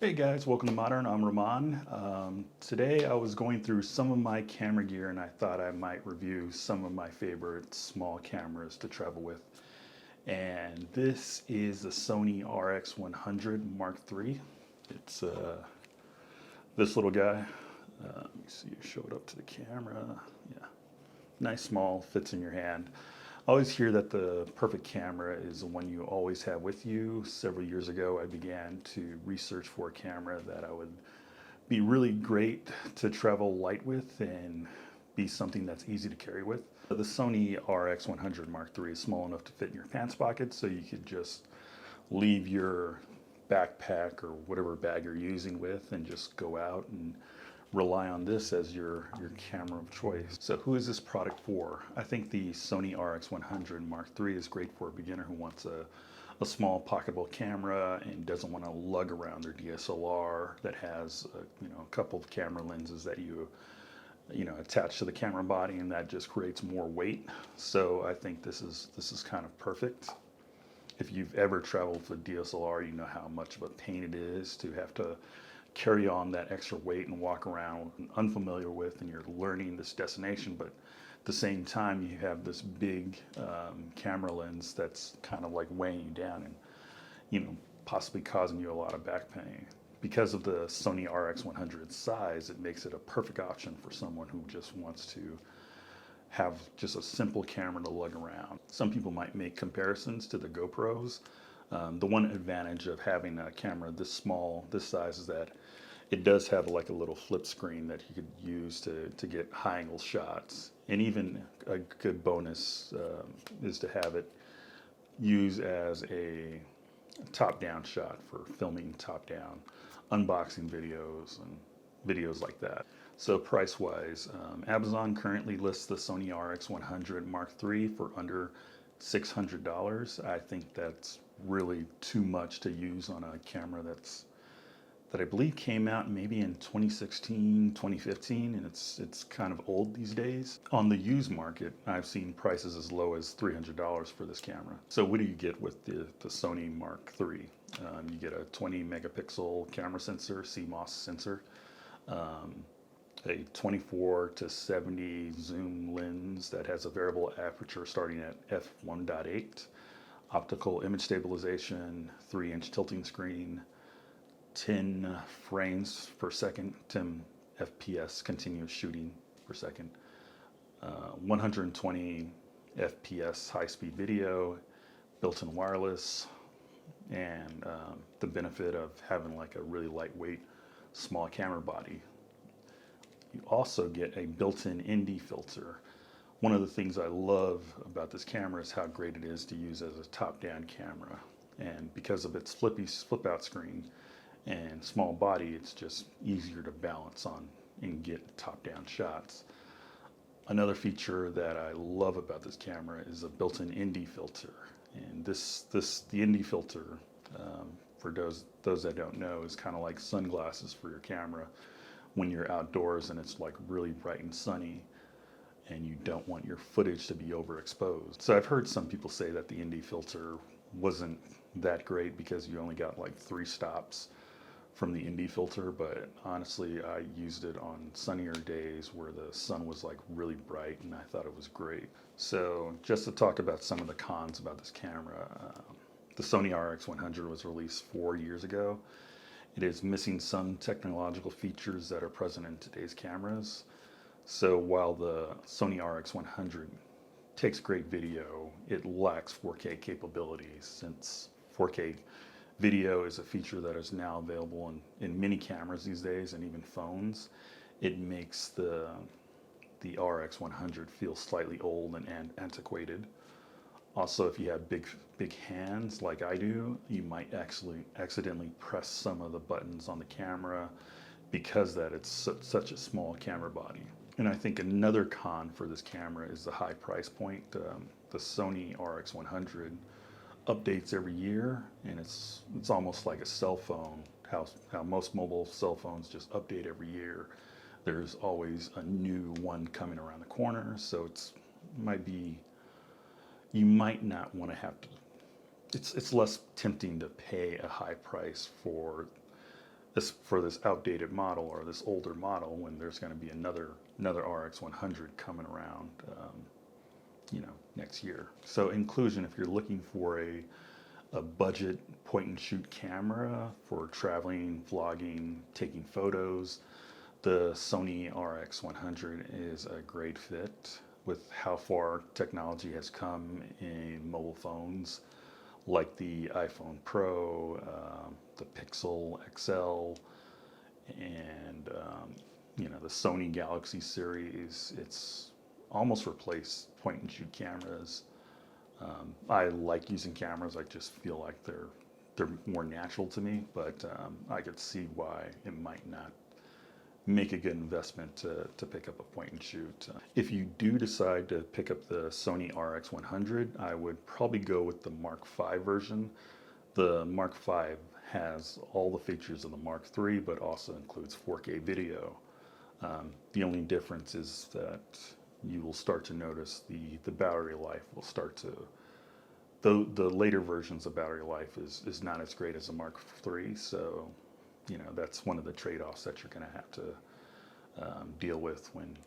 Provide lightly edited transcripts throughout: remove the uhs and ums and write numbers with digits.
Hey guys, welcome to Modern. I'm Rahman. Today I was going through some of my camera gear and I thought I might review some of my favorite small cameras to travel with. And this is the Sony RX100 Mark III. It's this little guy. Let me see, show it up to the camera. Yeah, nice, small, fits in your hand. I always hear that the perfect camera is the one you always have with you. Several years ago, I began to research for a camera that I would be really great to travel light with and be something that's easy to carry with. The Sony RX100 Mark III is small enough to fit in your pants pocket, so you could just leave your backpack or whatever bag you're using with and just go out and rely on this as your camera of choice. So who is this product for? I think the Sony RX100 Mark III is great for a beginner who wants a small pocketable camera and doesn't want to lug around their DSLR that has a couple of camera lenses that you attach to the camera body, and that just creates more weight. So I think this is kind of perfect. If you've ever traveled with DSLR, you know how much of a pain it is to have to carry on that extra weight and walk around unfamiliar with, and you're learning this destination, but at the same time you have this big camera lens that's kind of like weighing you down and possibly causing you a lot of back pain. Because of the Sony RX100 size, it makes it a perfect option for someone who just wants to have just a simple camera to lug around. Some people might make comparisons to the GoPros. The one advantage of having a camera this small, this size, is that it does have like a little flip screen that you could use to get high angle shots. And even a good bonus is to have it use as a top-down shot for filming top-down unboxing videos and videos like that. So price-wise, Amazon currently lists the Sony RX100 Mark III for under $600. I think that's really too much to use on a camera that I believe came out maybe in 2016, 2015, and it's kind of old these days. On the used market, I've seen prices as low as $300 for this camera. So what do you get with the Sony Mark III? You get a 20 megapixel camera sensor, CMOS sensor, a 24 to 70 zoom lens that has a variable aperture starting at f1.8, optical image stabilization, 3-inch tilting screen, 10 frames per second, 10 FPS continuous shooting per second, 120 FPS high-speed video, built-in wireless, and the benefit of having like a really lightweight small camera body. You also get a built-in ND filter. One of the things I love about this camera is how great it is to use as a top-down camera. And because of its flip-out screen and small body, it's just easier to balance on and get top-down shots. Another feature that I love about this camera is a built-in ND filter. And the ND filter, for those that don't know, is kind of like sunglasses for your camera when you're outdoors and it's like really bright and sunny and you don't want your footage to be overexposed. So I've heard some people say that the ND filter wasn't that great because you only got like 3 stops from the ND filter, but honestly I used it on sunnier days where the sun was like really bright and I thought it was great. So just to talk about some of the cons about this camera, the Sony RX100 was released 4 years ago. It is missing some technological features that are present in today's cameras. So while the Sony RX100 takes great video, it lacks 4K capabilities, since 4K video is a feature that is now available in many cameras these days and even phones. It makes the RX100 feel slightly old and antiquated. Also, if you have big hands like I do, you might actually accidentally press some of the buttons on the camera because that it's such a small camera body. And I think another con for this camera is the high price point. The Sony RX100 updates every year, and it's almost like a cell phone, how most mobile cell phones just update every year. There's always a new one coming around the corner, so you might not want to have to, it's less tempting to pay a high price for for this outdated model or this older model when there's going to be another RX100 coming around, next year. So inclusion, if you're looking for a budget point and shoot camera for traveling, vlogging, taking photos, the Sony RX100 is a great fit with how far technology has come in mobile phones like the iPhone Pro, the Pixel XL, and the Sony Galaxy series. It's almost replaced point and shoot cameras. I like using cameras. I just feel like they're more natural to me, but I could see why it might not make a good investment to pick up a point and shoot. If you do decide to pick up the Sony RX100, I would probably go with the Mark V version. The Mark V has all the features of the Mark III, but also includes 4K video. The only difference is that you will start to notice the battery life will start to, the later versions of battery life is not as great as the Mark III, so that's one of the trade-offs that you're going to have to deal with when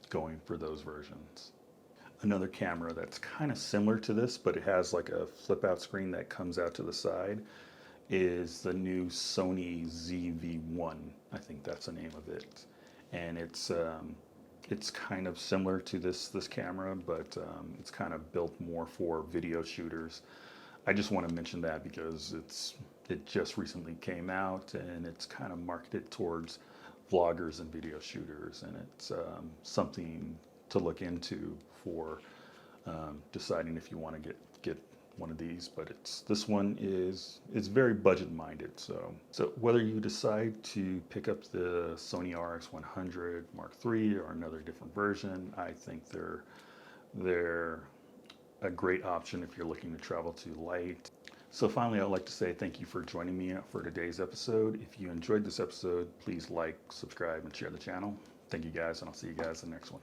going for those versions. Another camera that's kind of similar to this, but it has like a flip-out screen that comes out to the side, is the new Sony ZV1. I think that's the name of it, and it's kind of similar to this camera, but it's kind of built more for video shooters. I just want to mention that because it just recently came out, and it's kind of marketed towards vloggers and video shooters, and it's something to look into for deciding if you want to get one of these. But this one is very budget minded. So whether you decide to pick up the Sony RX100 Mark III or another different version, I think they're a great option if you're looking to travel to light. So finally, I'd like to say thank you for joining me for today's episode. If you enjoyed this episode, please like, subscribe, and share the channel. Thank you guys, and I'll see you guys in the next one.